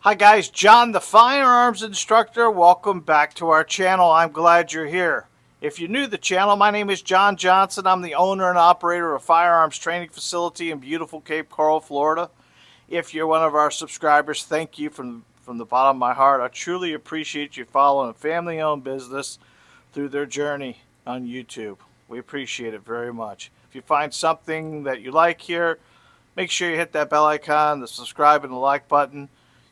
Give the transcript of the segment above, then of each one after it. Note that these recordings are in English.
Hi guys, John the Firearms Instructor. Welcome back to our channel. I'm glad you're here. If you're new to the channel, my name is John Johnson. I'm the owner and operator of a firearms training facility in beautiful Cape Coral, Florida. If you're one of our subscribers, thank you from the bottom of my heart. I truly appreciate you following a family-owned business through their journey on YouTube. We appreciate it very much. If you find something that you like here, make sure you hit that bell icon, the subscribe and the like button.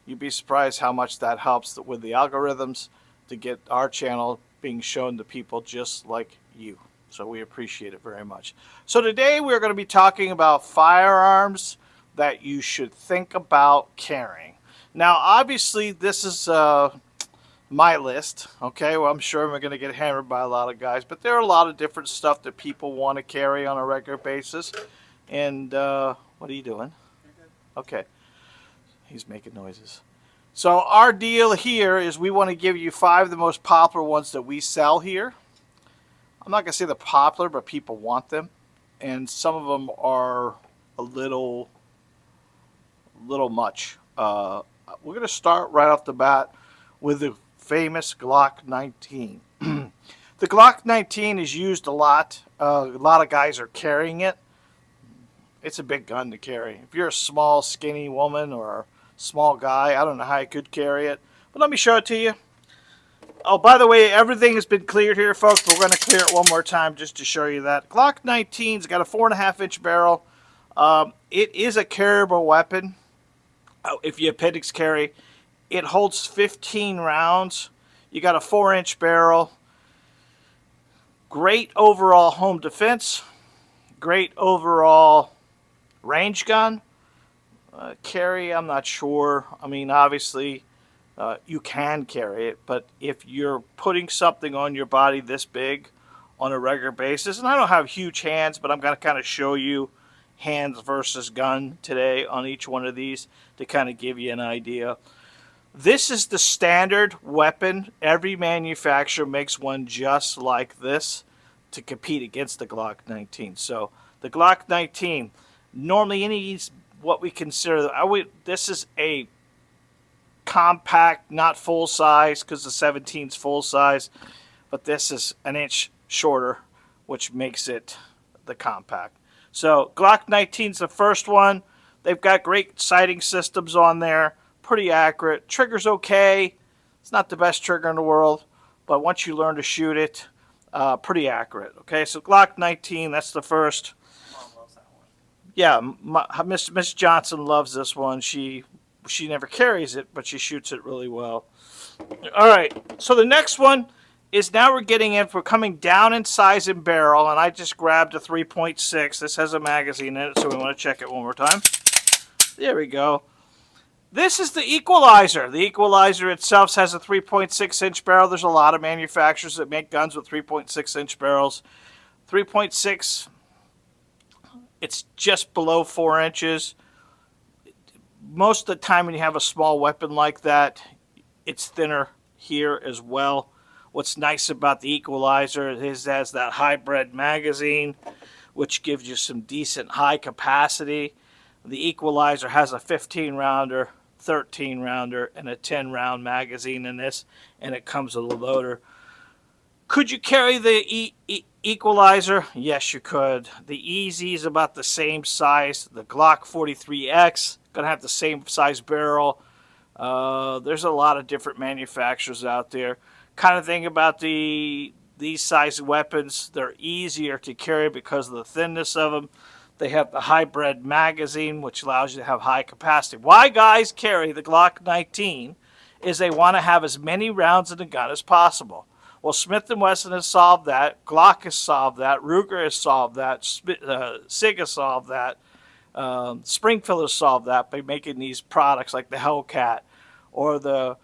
You'd be surprised how much that helps with the algorithms to get our channel being shown to people just like you. So we appreciate it very much. So today we're going to be talking about firearms that you should think about carrying. Now obviously this is my list, okay? Well, I'm sure I'm going to get hammered by a lot of guys, but there are a lot of different stuff that people want to carry on a regular basis. And what are you doing? Okay. He's making noises. So our deal here is we want to give you 5 of the most popular ones that we sell here. I'm not going to say they're popular, but people want them. And some of them are a little much. We're going to start right off the bat with the famous Glock 19. The Glock 19 is used a lot. A lot of guys are carrying it. It's a big gun to carry. If you're a small, skinny woman or a small guy, I don't know how you could carry it. But let me show it to you. Oh, by the way, everything has been cleared here, folks. But we're going to clear it one more time just to show you that. Glock 19's got a 4.5-inch barrel. It is a carryable weapon. If you appendix carry, it holds 15 rounds. You got a 4-inch barrel. Great overall home defense. Great overall range gun. Carry, I'm not sure. I mean, obviously, you can carry it, but if you're putting something on your body this big on a regular basis, and I don't have huge hands, but I'm going to kind of show you hands versus gun today on each one of these to kind of give you an idea. This is the standard weapon. Every manufacturer makes one just like this to compete against the Glock 19. So the Glock 19, normally any what we consider, this is a compact, not full size, because the 17's full size, but this is an inch shorter, which makes it the compact. So Glock 19's the first one. They've got great sighting systems on there, pretty accurate. Trigger's okay. It's not the best trigger in the world, but once you learn to shoot it, pretty accurate. Okay, so Glock 19, that's the first. Yeah, Miss Johnson loves this one. She never carries it, but she shoots it really well. All right, so the next one is now we're coming down in size and barrel, and I just grabbed a 3.6. This has a magazine in it, so we want to check it one more time. There we go. This is the Equalizer. The Equalizer itself has a 3.6-inch barrel. There's a lot of manufacturers that make guns with 3.6-inch barrels. 3.6, it's just below 4 inches. Most of the time when you have a small weapon like that, it's thinner here as well. What's nice about the Equalizer is it has that hybrid magazine, which gives you some decent high capacity. The Equalizer has a 15-rounder, 13-rounder, and a 10-round magazine in this, and it comes with a loader. Could you carry the Equalizer? Yes, you could. The Easy is about the same size. The Glock 43X going to have the same size barrel. There's a lot of different manufacturers out there. Kind of thing about these size weapons, they're easier to carry because of the thinness of them. They have the hybrid magazine, which allows you to have high capacity. Why guys carry the Glock 19 is they want to have as many rounds in the gun as possible. Well, Smith & Wesson has solved that. Glock has solved that. Ruger has solved that. SIG has solved that. Springfield has solved that by making these products like the Hellcat or the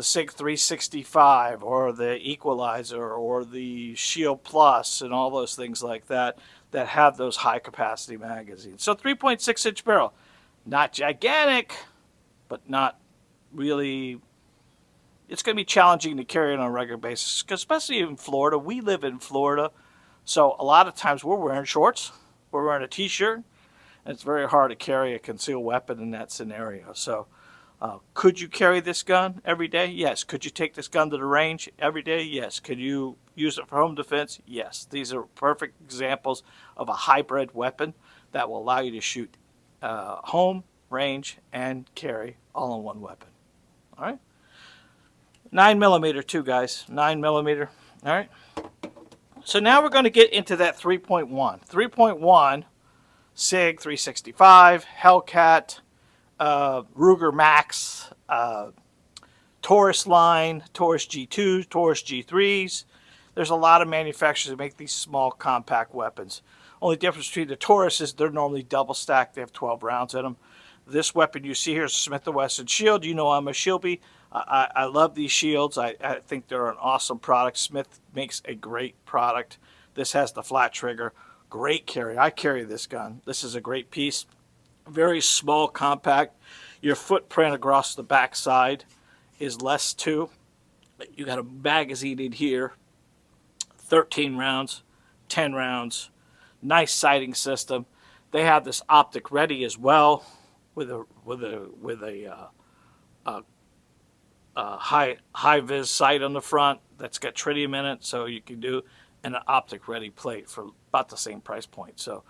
SIG 365 or the Equalizer or the Shield Plus and all those things like that that have those high capacity magazines. So 3.6-inch barrel. Not gigantic, but not really. It's going to be challenging to carry it on a regular basis, especially in Florida. We live in Florida, so a lot of times we're wearing shorts, we're wearing a t-shirt, and it's very hard to carry a concealed weapon in that scenario. So Could you carry this gun every day? Yes. Could you take this gun to the range every day? Yes. Could you use it for home defense? Yes. These are perfect examples of a hybrid weapon that will allow you to shoot home, range, and carry all in one weapon. All right. 9mm too, guys. 9mm. All right. So now we're going to get into that 3.1. 3.1, SIG 365, Hellcat, Ruger Max, Taurus line, Taurus G2s, Taurus G3s. There's a lot of manufacturers that make these small compact weapons. Only difference between the Taurus is they're normally double stacked. They have 12 rounds in them. This weapon you see here is a Smith & Wesson shield. You know I'm a shieldie. I love these shields. I think they're an awesome product. Smith makes a great product. This has the flat trigger. Great carry. I carry this gun. This is a great piece. Very small, compact. Your footprint across the back side is less too. You got a magazine in here. 13 rounds, 10 rounds. Nice sighting system. They have this optic ready as well, with a high vis sight on the front that's got tritium in it, so you can do an optic ready plate for about the same price point. So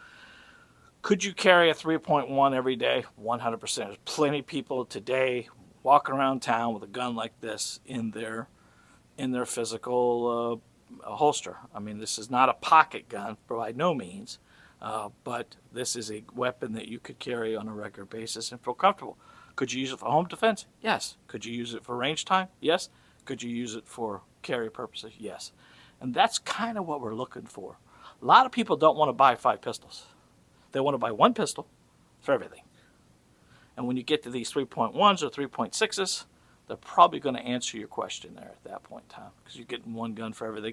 could you carry a 3.1 every day? 100%. There's plenty of people today walking around town with a gun like this in their physical holster. I mean, this is not a pocket gun by no means, but this is a weapon that you could carry on a regular basis and feel comfortable. Could you use it for home defense? Yes. Could you use it for range time? Yes. Could you use it for carry purposes? Yes. And that's kind of what we're looking for. A lot of people don't want to buy 5 pistols. They want to buy 1 pistol for everything. And when you get to these 3.1s or 3.6s, they're probably going to answer your question there at that point in time, because you're getting 1 gun for everything.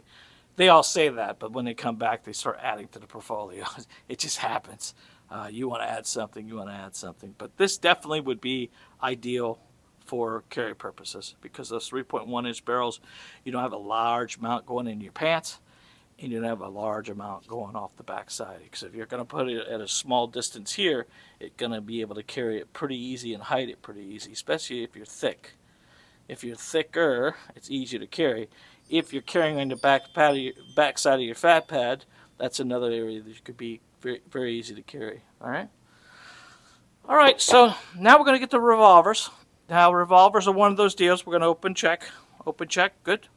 They all say that, but when they come back, they start adding to the portfolio. It just happens. You want to add something, you want to add something. But this definitely would be ideal for carry purposes, because those 3.1-inch barrels, you don't have a large amount going in your pants, and you don't have a large amount going off the backside. Because if you're going to put it at a small distance here, it's going to be able to carry it pretty easy and hide it pretty easy, especially if you're thick. If you're thicker, it's easier to carry. If you're carrying on the back side of your fat pad, that's another area that could be very, very easy to carry. All right. All right. So now we're going to get to revolvers. Now revolvers are one of those deals. We're going to open check. Open check. Good.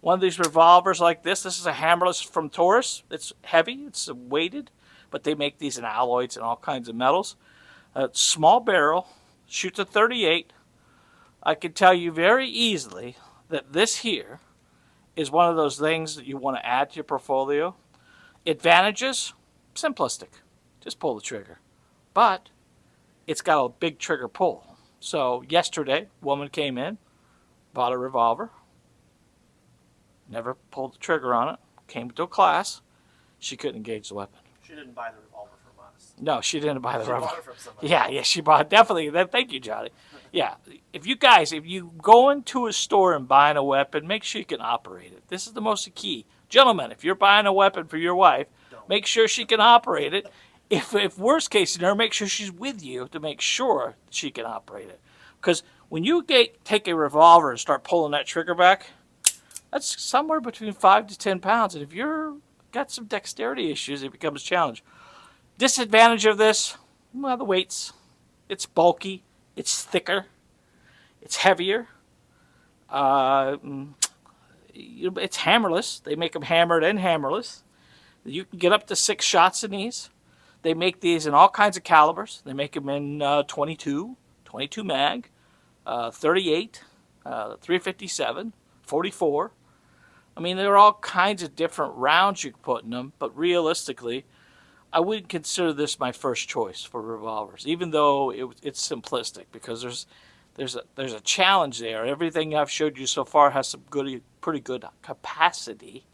One of these revolvers like this. This is a hammerless from Taurus. It's heavy. It's weighted, but they make these in alloys and all kinds of metals. Small barrel. Shoots a 38. I can tell you very easily that this here is one of those things that you want to add to your portfolio. Advantages, simplistic. Just pull the trigger. But it's got a big trigger pull. So yesterday, a woman came in, bought a revolver, never pulled the trigger on it, came to a class, she couldn't engage the weapon. She didn't buy the revolver from us. No, she didn't buy the revolver. She bought it from somebody. Yeah, she bought it. Definitely. Thank you, Johnny. Yeah, if you go into a store and buying a weapon, make sure you can operate it. This is the most key. Gentlemen, if you're buying a weapon for your wife, make sure she can operate it. If worst case scenario, make sure she's with you to make sure she can operate it. Because when you take a revolver and start pulling that trigger back, that's somewhere between 5 to 10 pounds. And if you've got some dexterity issues, it becomes a challenge. Disadvantage of this, well, the weights. It's bulky. It's thicker. It's heavier. It's hammerless. They make them hammered and hammerless. You can get up to 6 shots in these. They make these in all kinds of calibers. They make them in 22 mag, 38, 357, 44. I mean, there are all kinds of different rounds you can put in them, but realistically, I wouldn't consider this my first choice for revolvers, even though it's simplistic, because there's a challenge there. Everything I've showed you so far has some pretty good capacity,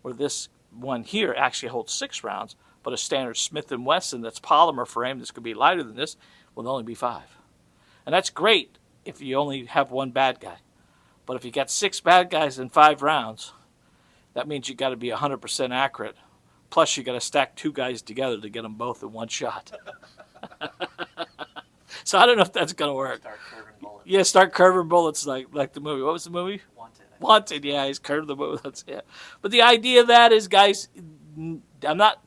where this one here actually holds 6 rounds, but a standard Smith & Wesson that's polymer frame that's going to be lighter than this will only be 5. And that's great if you only have 1 bad guy. But if you got 6 bad guys in 5 rounds, that means you got to be 100% accurate. Plus, you got to stack 2 guys together to get them both in 1 shot. So I don't know if that's going to work. Start curving bullets. Yeah, start curving bullets like the movie. What was the movie? Wanted. Wanted. Yeah, he's curved the bullets. Yeah, but the idea of that is, guys, I'm not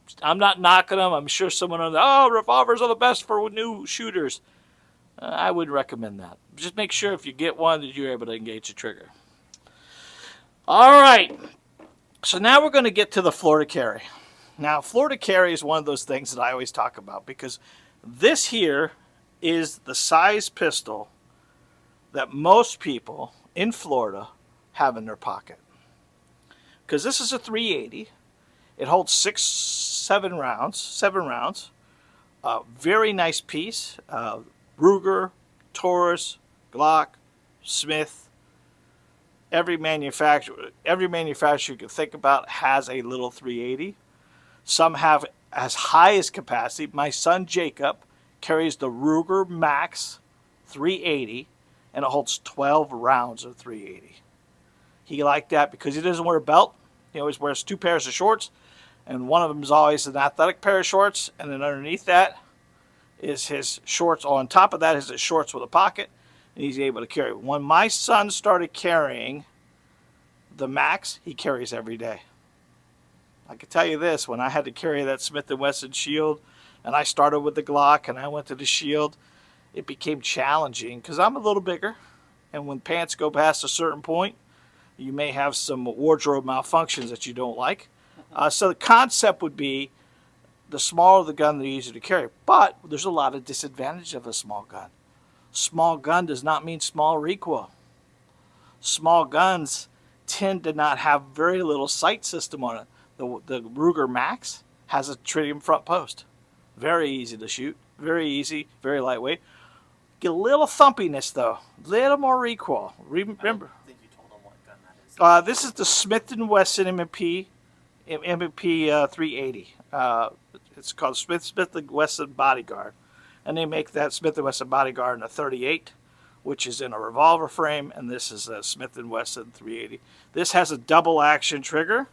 knocking them. I'm sure someone on revolvers are the best for new shooters. I wouldn't recommend that. Just make sure if you get one that you're able to engage the trigger. All right. So now we're going to get to the Florida carry. Now, Florida carry is one of those things that I always talk about because this here is the size pistol that most people in Florida have in their pocket. Because this is a 380. It holds seven rounds. Very nice piece. Ruger, Taurus, Glock, Smith. Every manufacturer you can think about has a little 380. Some have as high as capacity. My son Jacob carries the Ruger Max 380, and it holds 12 rounds of 380. He liked that because he doesn't wear a belt. He always wears 2 pairs of shorts, and one of them is always an athletic pair of shorts, and then underneath that is his shorts. On top of that is his shorts with a pocket, and he's able to carry. When my son started carrying the Max, he carries every day. I can tell you this, when I had to carry that Smith & Wesson Shield, and I started with the Glock, and I went to the Shield, it became challenging because I'm a little bigger, and when pants go past a certain point, you may have some wardrobe malfunctions that you don't like. So the concept would be the smaller the gun, the easier to carry. But there's a lot of disadvantage of a small gun. Small gun does not mean small recoil. Small guns tend to not have very little sight system on it. The Ruger Max has a tritium front post. Very easy to shoot. Very easy. Very lightweight. Get a little thumpiness though. A little more recoil. Remember. I think you told them what gun that is. This is the Smith & Wesson M&P 380. It's called Smith & Wesson Bodyguard. And they make that Smith & Wesson Bodyguard in a 38, which is in a revolver frame, and this is a Smith & Wesson 380. This has a double action trigger.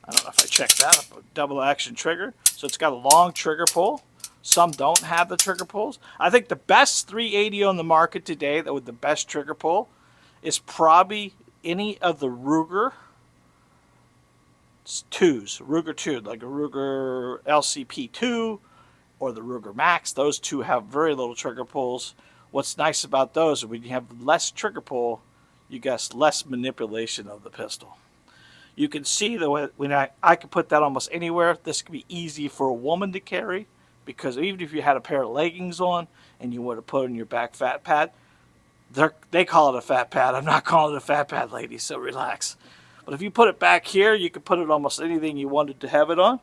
I don't know if I checked that up, but double action trigger. So it's got a long trigger pull. Some don't have the trigger pulls. I think the best 380 on the market today, that with the best trigger pull, is probably any of the Ruger 2s. Ruger 2, like a Ruger LCP 2 or the Ruger Max. Those two have very little trigger pulls. What's nice about those is when you have less trigger pull, you get less manipulation of the pistol. You can see that when I could put that almost anywhere. This could be easy for a woman to carry because even if you had a pair of leggings on and you would have put in your back fat pad, they call it a fat pad. I'm not calling it a fat pad, ladies, so relax. But if you put it back here, you could put it almost anything you wanted to have it on.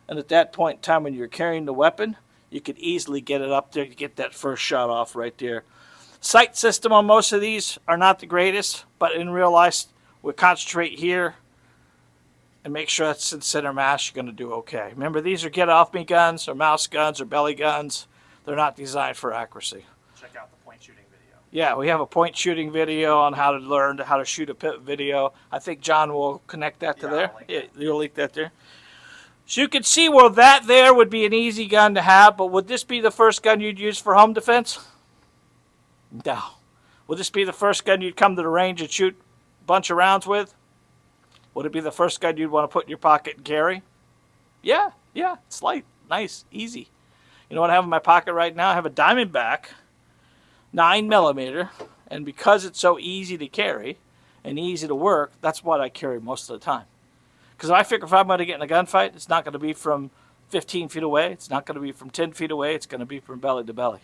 And at that point in time when you're carrying the weapon, you could easily get it up there to get that first shot off right there. Sight system on most of these are not the greatest, but in real life, we'll concentrate here and make sure that's in center mass. You're going to do okay. Remember, these are get-off-me guns or mouse guns or belly guns. They're not designed for accuracy. Check out the point shooting video. Yeah, we have a point shooting video on how to learn how to shoot a pit video. I think John will connect that to there. Yeah, you'll link that there. So you can see where that there would be an easy gun to have, but would this be the first gun you'd use for home defense? No. Would this be the first gun you'd come to the range and shoot a bunch of rounds with? Would it be the first gun you'd want to put in your pocket and carry? Yeah, it's light, nice, easy. You know what I have in my pocket right now? I have a Diamondback 9mm, and because it's so easy to carry and easy to work, that's what I carry most of the time. Because I figure if I'm going to get in a gunfight, it's not going to be from 15 feet away. It's not going to be from 10 feet away. It's going to be from belly to belly.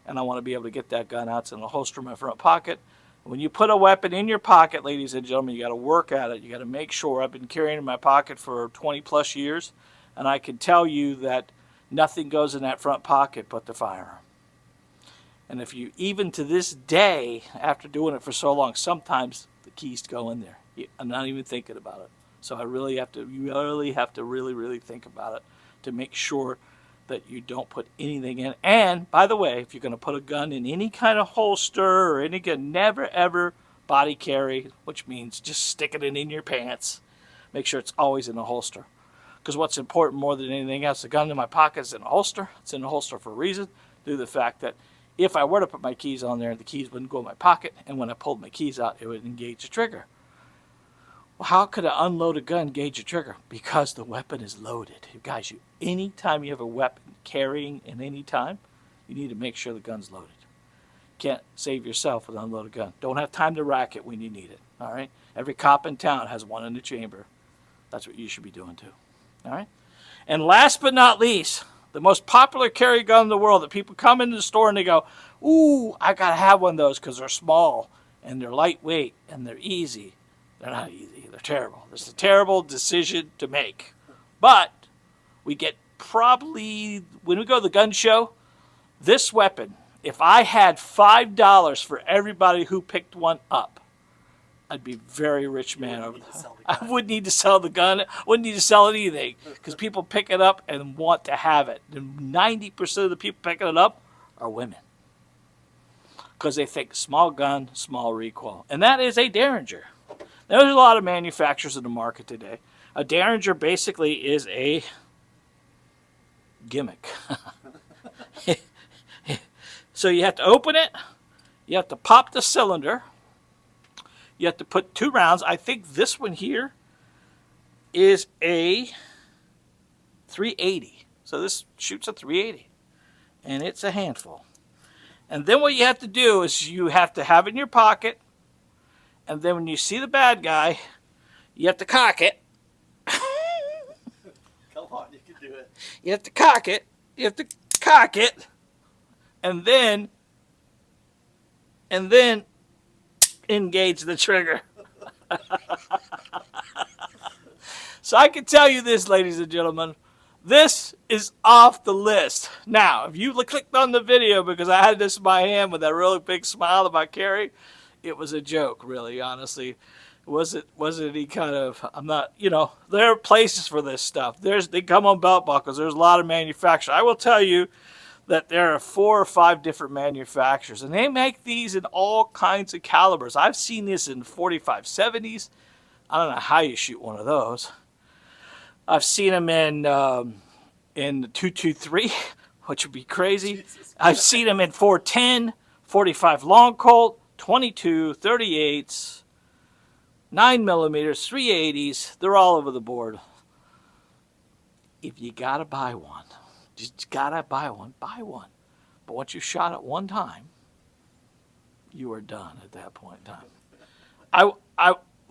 And I want to be able to get that gun out. It's in a holster in my front pocket. When you put a weapon in your pocket, ladies and gentlemen, you got to work at it. You got to make sure. I've been carrying in my pocket for 20 plus years, and I can tell you that nothing goes in that front pocket but the firearm. And if you, even to this day, after doing it for so long, sometimes the keys go in there. I'm not even thinking about it. So you really have to really think about it to make sure that you don't put anything in. And by the way, if you're going to put a gun in any kind of holster or any gun, never ever body carry, which means just sticking it in your pants. Make sure it's always in a holster. Because what's important more than anything else, the gun in my pocket is in a holster. It's in a holster for a reason, due to the fact that If I were to put my keys on there, the keys wouldn't go in my pocket, and when I pulled my keys out, it would engage the trigger. Well, how could an unloaded gun engage a trigger? Because the weapon is loaded. Guys, anytime you have a weapon carrying in any time, you need to make sure the gun's loaded. Can't save yourself with an unloaded gun. Don't have time to rack it when you need it. All right? Every cop in town has one in the chamber. That's what you should be doing too. All right? And last but not least, the most popular carry gun in the world that people come into the store and they go, ooh, I got to have one of those because they're small and they're lightweight and they're easy. They're not easy. They're terrible. It's a terrible decision to make. But we get probably, when we go to the gun show, this weapon, if I had $5 for everybody who picked one up, I'd be a very rich man. I wouldn't need to sell the gun. I wouldn't need to sell anything because people pick it up and want to have it. And 90% of the people picking it up are women because they think small gun, small recoil. And that is a derringer. There's a lot of manufacturers in the market today. A derringer basically is a gimmick. So you have to open it. You have to pop the cylinder. You have to put 2 rounds. I think this one here is a 380. So this shoots a 380. And it's a handful. And then what you have to do is you have to have it in your pocket. And then when you see the bad guy, you have to cock it. Come on, you can do it. You have to cock it. You have to cock it. And then engage the trigger. So I can tell you this, ladies and gentlemen, this is off the list. Now, if you clicked on the video because I had this in my hand with that really big smile about carry, it was a joke, really, honestly. Wasn't any kind of, I'm not, there are places for this stuff. They come on belt buckles. There's a lot of manufacturers. I will tell you that there are 4 or 5 different manufacturers, and they make these in all kinds of calibers. I've seen this in 45-70s. I don't know how you shoot one of those. I've seen them in the 223, which would be crazy. I've seen them in 410, 45 long Colt, 22, 38s, 9 millimeters, 380s. They're all over the board. If you gotta buy one, just gotta buy one, buy one. But once you shot it one time, you are done at that point in time.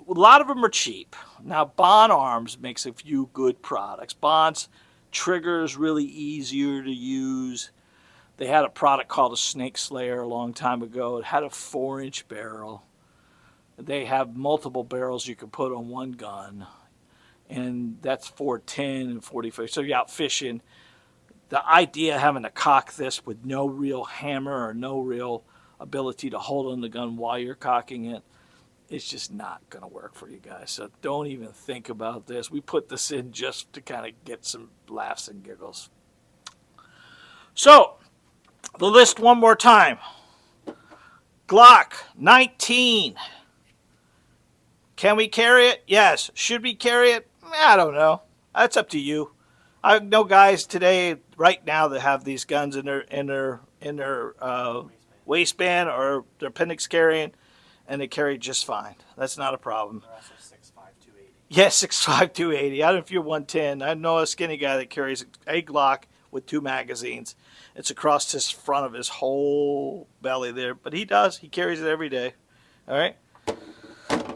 A lot of them are cheap. Now, Bond Arms makes a few good products. Bond's trigger is really easier to use. They had a product called a Snake Slayer a long time ago. It had a 4-inch barrel. They have multiple barrels you can put on one gun. And that's 410 and 45. So you're out fishing. The idea of having to cock this with no real hammer or no real ability to hold on the gun while you're cocking it, it's just not going to work for you guys. So don't even think about this. We put this in just to kind of get some laughs and giggles. So, the list one more time. Glock 19. Can we carry it? Yes. Should we carry it? I don't know. That's up to you. I know guys today, right now, that have these guns in their waistband or their appendix carrying, and they carry just fine. That's not a problem. They're also 6'5", 280. Yes, 6'5", 280. I don't know if you're 110. I know a skinny guy that carries a Glock with 2 magazines. It's across his front of his whole belly there. But he does. He carries it every day. All right?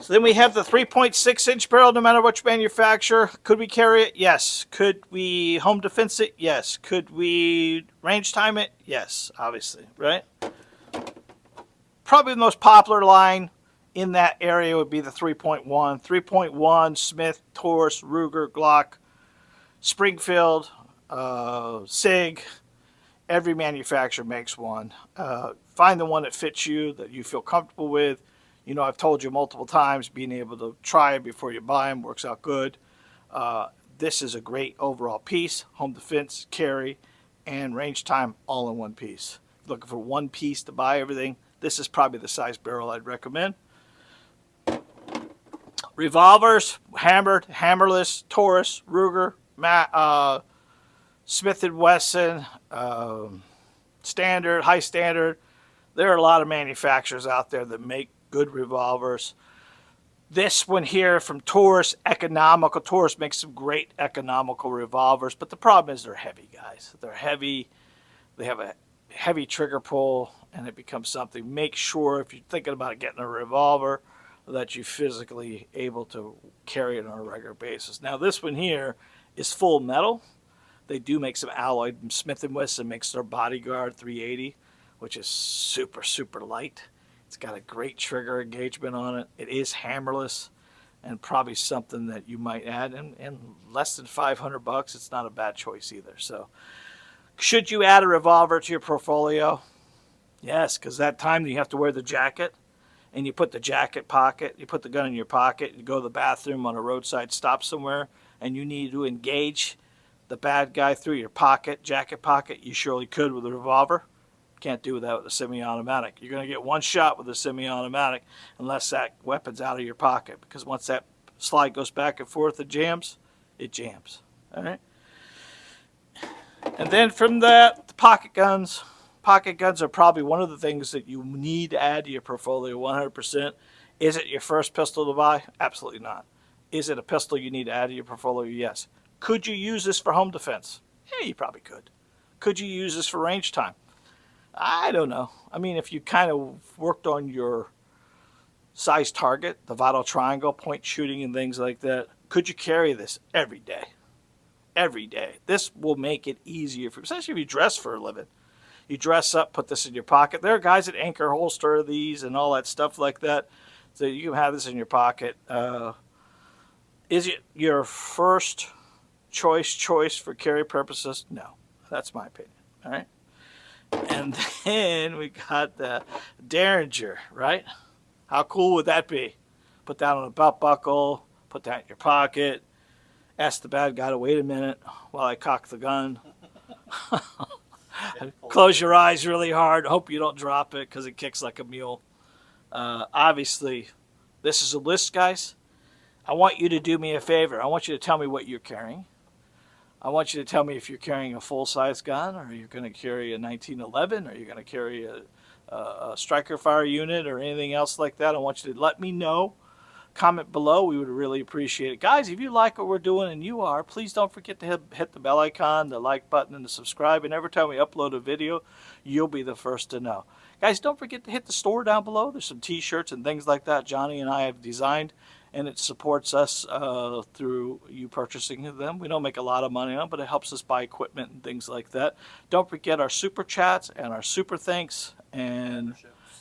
So then we have the 3.6-inch barrel, no matter which manufacturer. Could we carry it? Yes. Could we home defense it? Yes. Could we range time it? Yes, obviously, right? Probably the most popular line in that area would be the 3.1. 3.1, Smith, Taurus, Ruger, Glock, Springfield, SIG. Every manufacturer makes one. Find the one that fits you, that you feel comfortable with. You know, I've told you multiple times, being able to try it before you buy them works out good. This is a great overall piece. Home defense, carry, and range time all in one piece. Looking for one piece to buy everything, this is probably the size barrel I'd recommend. Revolvers, hammered, hammerless, Taurus, Ruger, Smith & Wesson, standard, high standard. There are a lot of manufacturers out there that make good revolvers. This one here from Taurus, economical. Taurus makes some great economical revolvers, but the problem is they're heavy, guys. They're heavy. They have a heavy trigger pull, and it becomes something. Make sure if you're thinking about getting a revolver that you're physically able to carry it on a regular basis. Now, this one here is full metal. They do make some alloy. Smith & Wesson makes their Bodyguard 380, which is super, super light. It's got a great trigger engagement on it. It is hammerless, and probably something that you might add. And less than $500, it's not a bad choice either. So, should you add a revolver to your portfolio? Yes, because that time you have to wear the jacket, and you put the jacket pocket, you put the gun in your pocket, you go to the bathroom on a roadside stop somewhere, and you need to engage the bad guy through your pocket, jacket pocket. You surely could with a revolver. Can't do that with a semi-automatic. You're going to get one shot with a semi-automatic unless that weapon's out of your pocket, because once that slide goes back and forth, it jams. All right. And then from that, the pocket guns. Pocket guns are probably one of the things that you need to add to your portfolio 100%. Is it your first pistol to buy? Absolutely not. Is it a pistol you need to add to your portfolio? Yes. Could you use this for home defense? Yeah, you probably could. Could you use this for range time? I don't know. I mean, if you kind of worked on your size target, the vital triangle, point shooting and things like that, could you carry this every day? Every day. This will make it easier, for, especially if you dress for a living. You dress up, put this in your pocket. There are guys that anchor holster these and all that stuff like that. So you can have this in your pocket. Is it your first choice for carry purposes? No. That's my opinion. All right. And then we got the derringer, right? How cool would that be? Put that on a belt buckle, put that in your pocket, ask the bad guy to wait a minute while I cock the gun. Close your eyes really hard. Hope you don't drop it because it kicks like a mule. Obviously, this is a list, guys. I want you to do me a favor. I want you to tell me what you're carrying. I want you to tell me if you're carrying a full-size gun, or you're going to carry a 1911, or you're going to carry a striker fire unit, or anything else like that. I want you to let me know. Comment below. We would really appreciate it. Guys, if you like what we're doing, and you are, please don't forget to hit the bell icon, the like button, and the subscribe. And every time we upload a video, you'll be the first to know. Guys, don't forget to hit the store down below. There's some t-shirts and things like that Johnny and I have designed, and it supports us through you purchasing them. We don't make a lot of money on it, but it helps us buy equipment and things like that. Don't forget our super chats and our super thanks and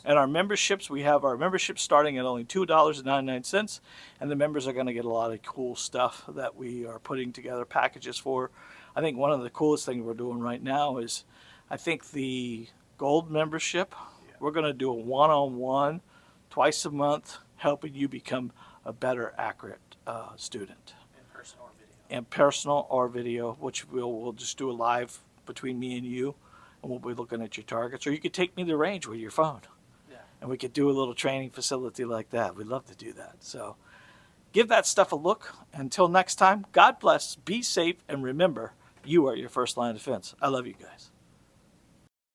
our memberships. We have our memberships starting at only $2.99, and the members are going to get a lot of cool stuff that we are putting together packages for. I think one of the coolest things we're doing right now is, I think the gold membership, we're going to do a one-on-one twice a month, helping you become a better, accurate student. In personal or video, which we'll just do a live between me and you, and we'll be looking at your targets. Or you could take me to the range with your phone, and we could do a little training facility like that. We'd love to do that. So give that stuff a look. Until next time, God bless, be safe, and remember, you are your first line of defense. I love you guys.